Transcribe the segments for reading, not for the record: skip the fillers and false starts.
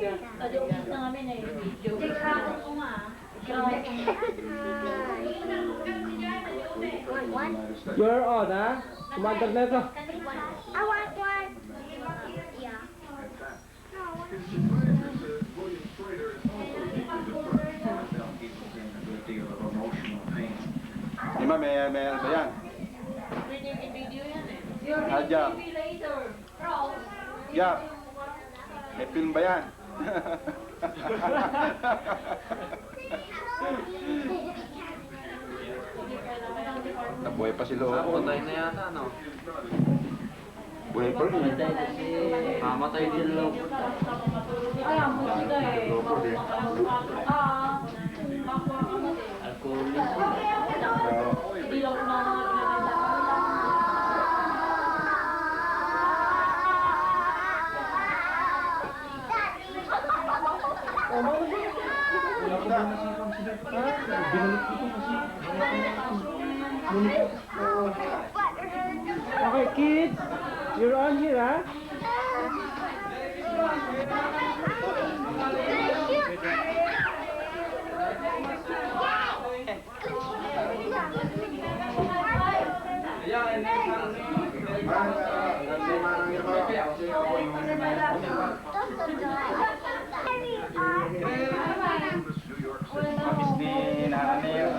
Nadyomis na kami na yung video. Ko nga. You're on, ha? Kumagal na ito. I want one. Yeah. Di ba, may ano ba yan? Pwede yung i-video yan eh. Adya. TV later. Yeah. May film ba yan? Nabuhay pa si Lolo. Patay na yata, no? Buhay pa rin. Mamatay din lang. Ay, ang musika eh. Alcoholic. Hindi lang ko na Okay, kids. You're on here, ha? Miss ni nanay yun.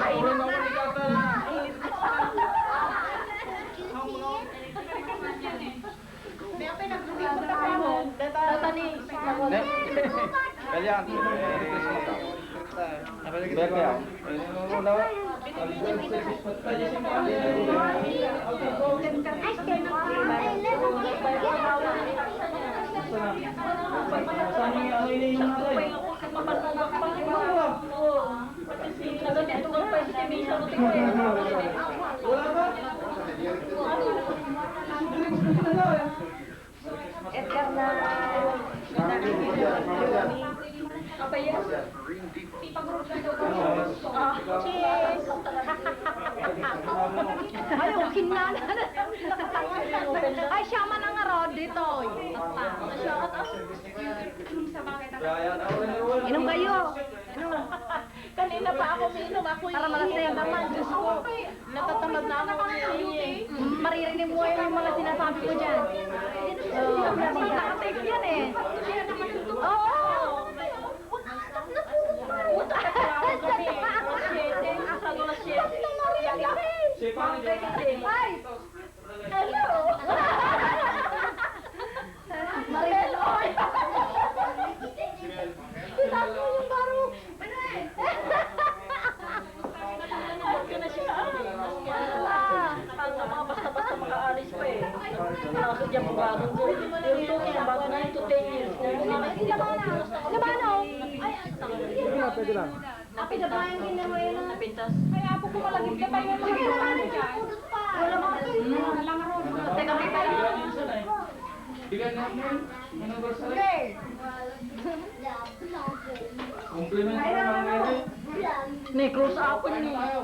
Kalian. Berkaya. Edgar na. Apa ya? Cheers! Ay, okay na. Ay, siya man ang arod dito. Inom kayo. Inom. Kanina pa ako minum, ako Para malasaya naman. Diyos ko. natatamad na ako eh. Maririnig mo yung mga sinasabi ko dyan. Nakatape yan eh. Oo. Ay! Hello! Maribel, oy! Kita mo yung baro! Basta-basta makaalis pa eh. Bakit yan bagong go? Yung tuki na bago na ito 10 years. Labano? Ay, Pwede lang, pwede lang. napinabayan din na mo yun. Napintas. Kaya po kumalagit ka tayo. Sige naman dyan. Wala mga walang road. Teka, may tayo. Bigyan namin. Anniversary. Okay. Compliment ko ng Mary. May cross up niya.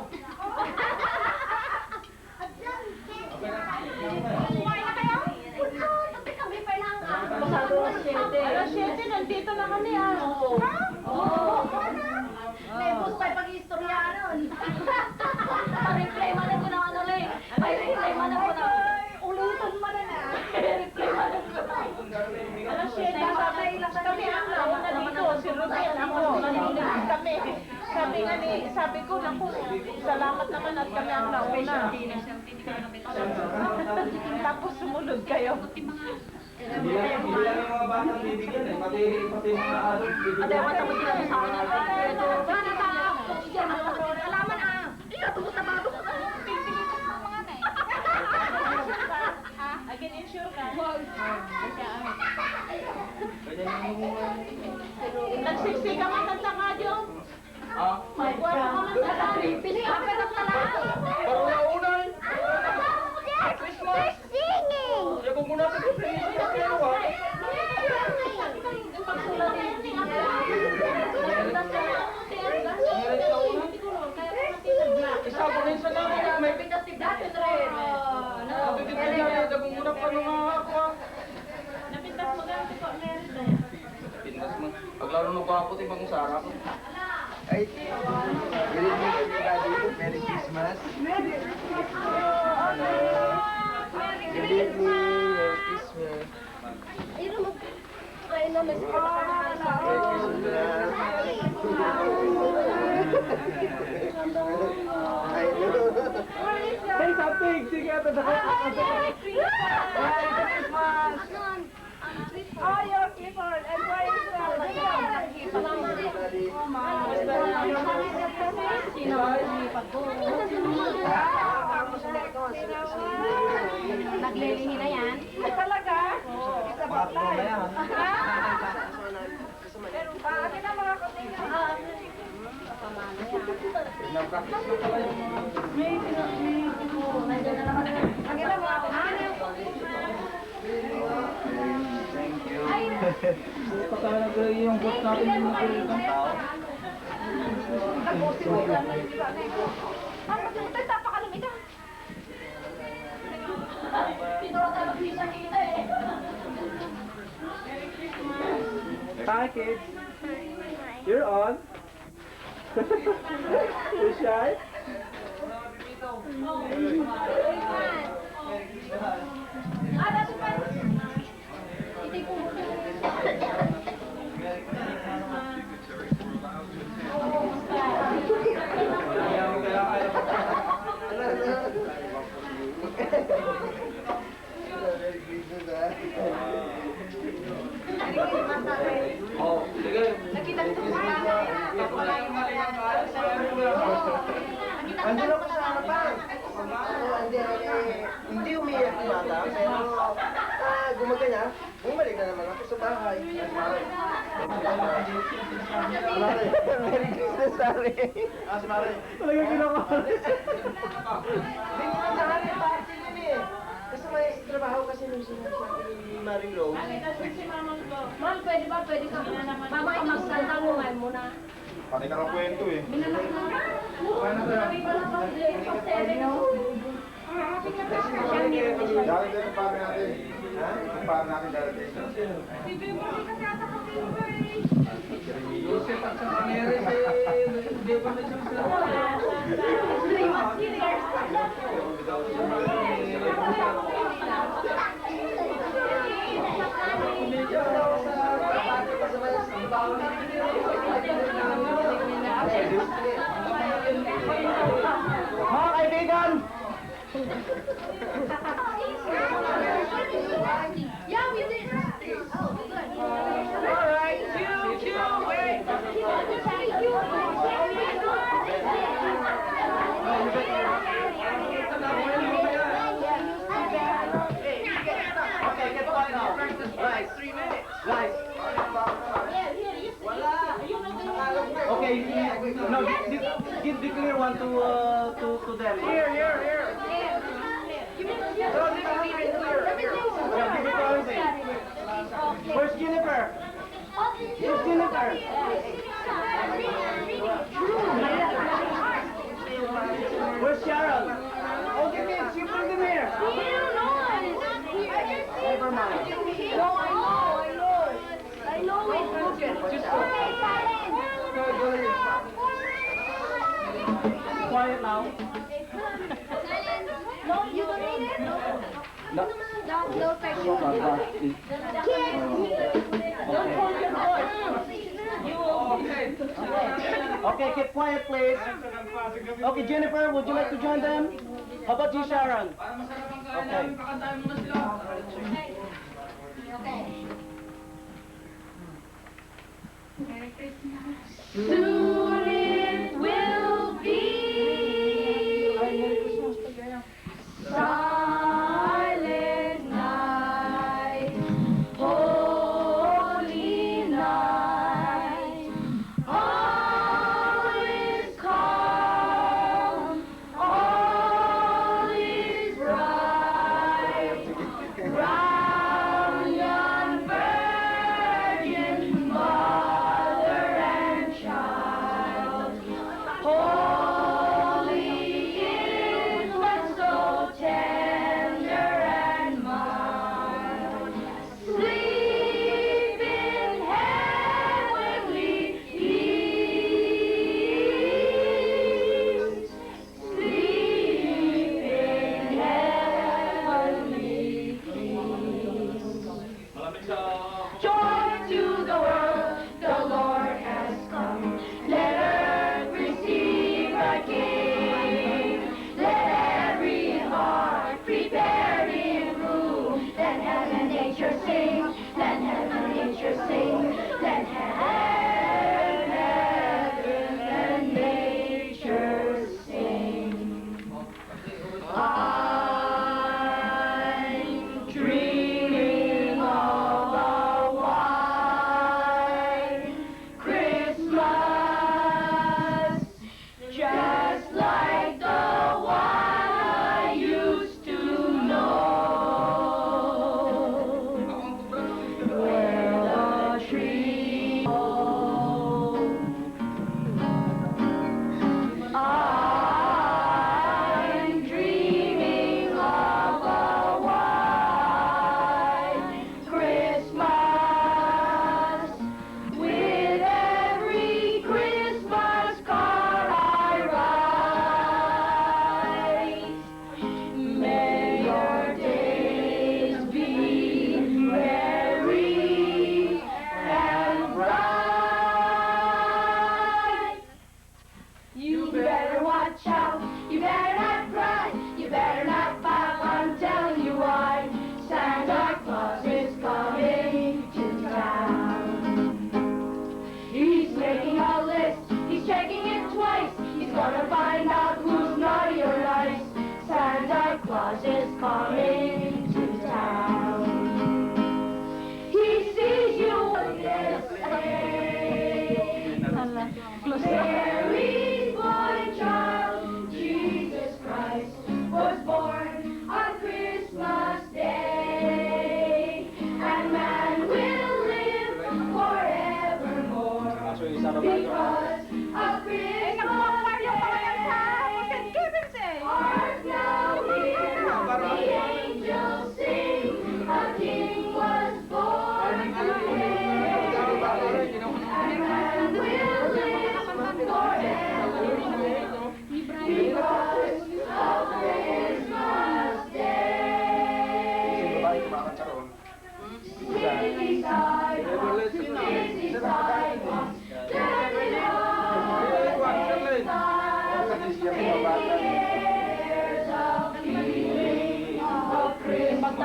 Kumain na kayo? Kasi kami pa lang. Pasado na 7. Alas 7, nandito na kami ah. Ha? Oo. May bus pa pag-istorya nun. Pa-replay man ako ng ano lang. Ay, replay man ako ng... Ulitan mo na na. Replay man ako. Alas 7, kami ang nauna dito. Si Ruben, ako. Kami. Sabi ko, naku, salamat naman at kami ang nauna. Tapos sumunod kayo. Hindi lang yung mga batang bibigyan eh. Pati yung mga adult bibigyan. Ada wata mo sila sa akin ng ito. Sana ka? Alaman ah. Iya, tungkol sa bago ko. Again, insure ka. Pwede naman Nagsisika ka ng tanga, John. Ah? May buwan ka man sa tripis. Kapit ang talaan. Una eh. Christmas. Singing! Kaya kung muna sa Christmas na kayo ah. Isa ko rin sa namin na may Pintas-tigdatin rin. Napipigil na kung muna pa nung ako ah. Napintas mo ganito po, meron na. Pintas mo. Paglaro ng gwapo, ibang usarap. Ay, good evening everybody. Merry Christmas. Good evening, Merry Christmas. Merry Christmas. Ay, no. Say something! Sige, ito na kayo. Oh, your clipboard and where is Naglilihi na yan? Talaga? Sa baklay. Akin ang mga katingin. Akin ang mga Pagka yung boat natin yung mga ibang tao. Hi kids. You're on. You're shy? Oh, sige. Andun ako sa harapan. Hindi umiyak yung bata, pero gumaganya, bumalik na naman ako sa bahay. Merry Christmas, Sari. Si Mari. Talaga kinakabahan. Hindi ko na nahanap yung party yun eh. Kasi may trabaho kasi nung sinasabi ni Maring Rose. Ma'am, pwede ba? Pwede ka. Bago ka magsalita, lumay mo na. Pati na lang kwento eh. Dahil din ang pare natin. Ang pare natin darating. Joseph at sa Mary, hindi pa na siya Mga kaibigan! Yeah, we did. Oh, good. Alright, wait. Okay, get quiet now. Guys, 3 minutes. Guys. Okay, no, give the clear one to them. Here. Yeah, give it to Alvin. Where's Jennifer? Where's Jennifer? Where's Sharon? Oh, give it, she bring them here. Never mind. I know it. Quiet now. No, you don't need it? No. No, thank you. Don't hold your voice. Okay, keep quiet, please. Okay, Jennifer, would you like to join them? How about you, Sharon? Okay. Soon it will be silent night, holy night. All is calm, all is bright. Round yon virgin mother and child. Mary's boy child, Jesus Christ, was born on Christmas Day. And man will live forevermore because of Christmas Day. Hark now, hear the angels sing, a king was born today. And man will live forevermore because of Christmas Day. City sidewalks, busy sidewalks, dancing on the stars, airs of feeling of Christmas.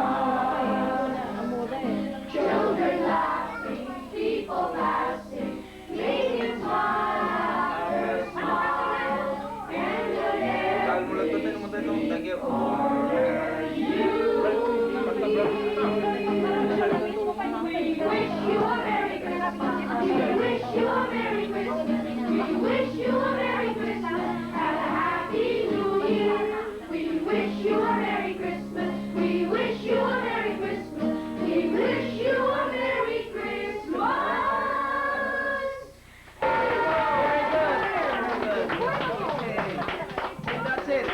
Children laughing, people passing, making smile after smile, and the air breathes for you. We wish you a Merry Christmas. We wish you a Merry Christmas. We wish you a Merry Christmas and a Happy New Year. We wish you a Merry Christmas. We wish you a Merry Christmas. We wish you a Merry Christmas. That's it.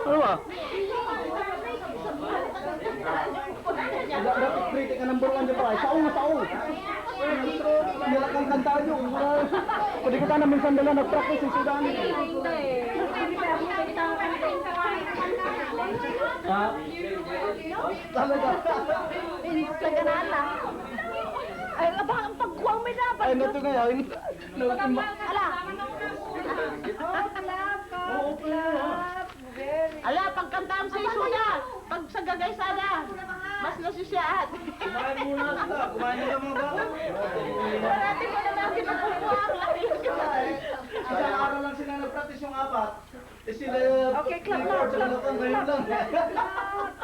Ano ba? Dapat kritik ka number 1 dyan pa. Saong. Nilak ang kantaan nyo. Pwede ko namin sandala nag-practice yung sudan. Ha? Talaga? Ay, abang ang pagkuwang may dapat. Ay, nato ngayon. Ala. Ala, pagkanta sa isuya. Pag sa gagaysada. Mas nasisyaat. Kumain muna sila. Kumain nila mga bata. Marati ko na natin pagkuwang. Isang araw lang sila nag-practice yung 4. Eh sila... Okay, clap. Ngayon lang.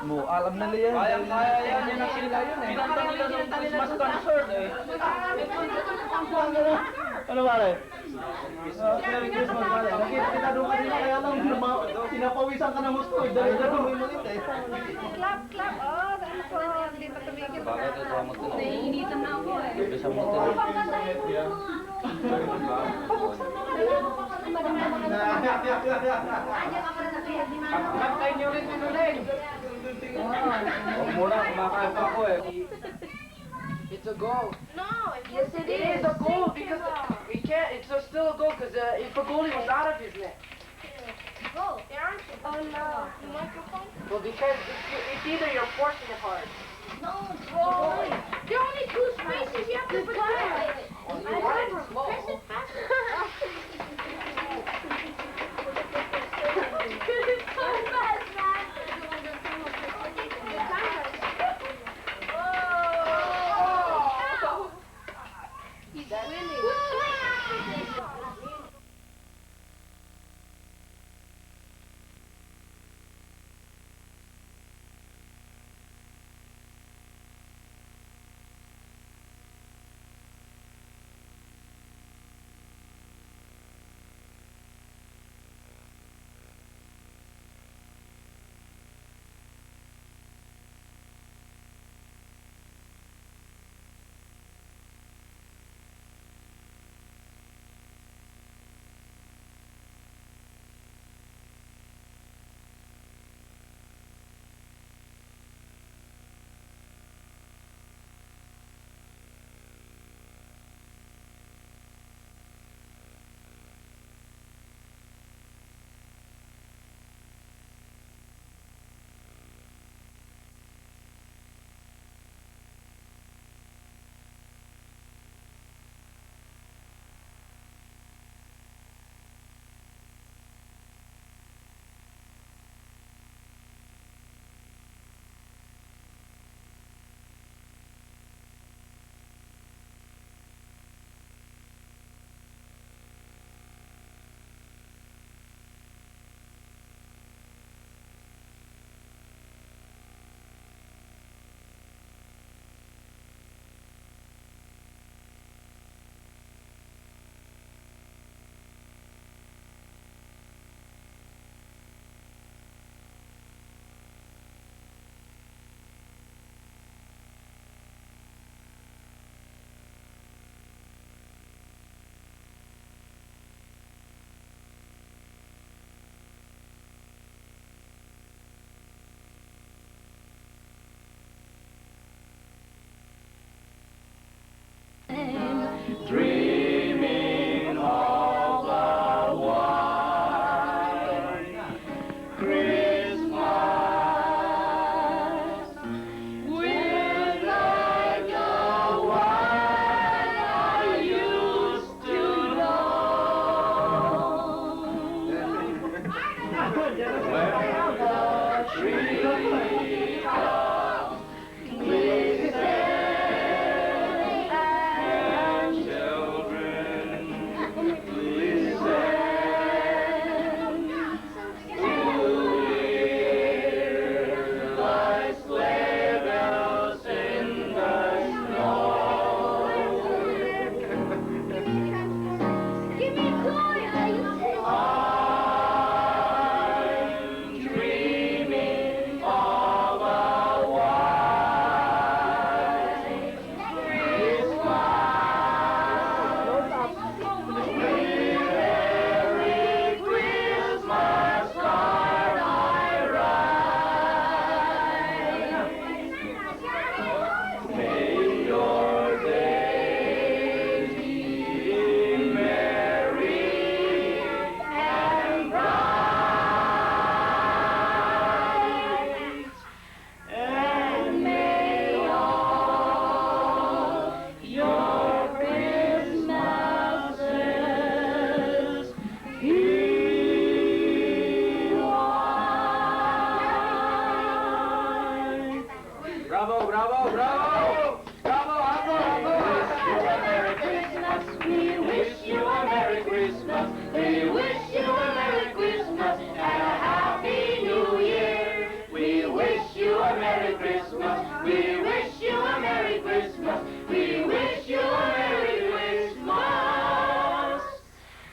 Mo, alam na nila yan. Kaya yan. Yan ang sila yun eh. Pinanta nila ng Christmas concert eh. Ano ba rin? Merry Christmas pare. Nakita kita doon kanina kaya lang pinapawisan ka ng gusto. Dali-dali mo yung ulit eh. Clap. Oh, ano po. Hindi pa tumigil. Bakit ito ang magtulog? Naiinitan na ako eh. Ibi sa magtulog. Kantayin niyo rin pinuling. Huwag muna, kumakain pa ako eh. It's a goal. No, Yes, it is a goal because we can't. It's still a goal because if a goalie was out of his net. Go. There aren't you? Oh no. Microphone? Well, because it's either you're forcing it hard. No, go. There are only 2 spaces. You have to put it. You want it slow. Press it faster. It's so fast, man. Oh. He's winning. Bravo, bravo, bravo! Bravo, ako, ako! We wish you a Merry Christmas. We wish you a Merry Christmas and a Happy New Year. We wish you a Merry Christmas. We wish you a Merry Christmas. We wish you a Merry Christmas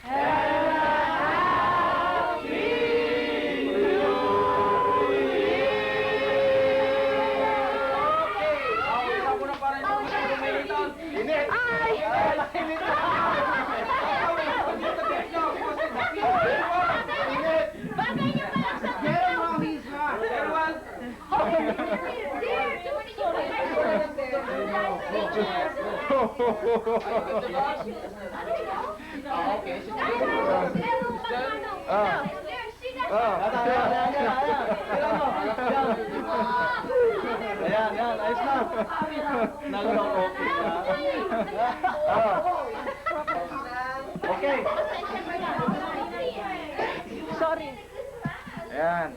and a Happy New Year. Isa mo na pa rin yung mga lumilitan. Init! Ay! Init! Bagay niyo pa lang sa Everyone! Ayan, ayan, ayos na. Nag-okay na. Okay. Sorry. Ayan.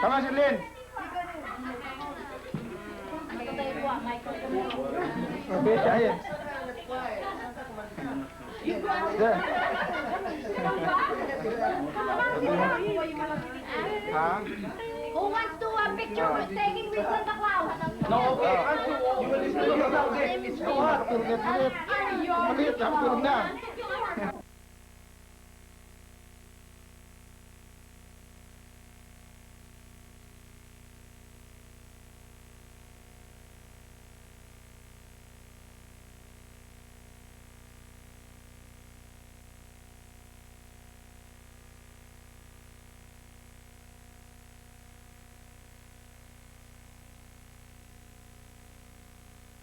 Tama, Sherlyn. Ayan. Ha? Who wants to picture with taking with Santa Claus? No, okay. You will listen to the sound. It's too hot. Maliit na, tulog na.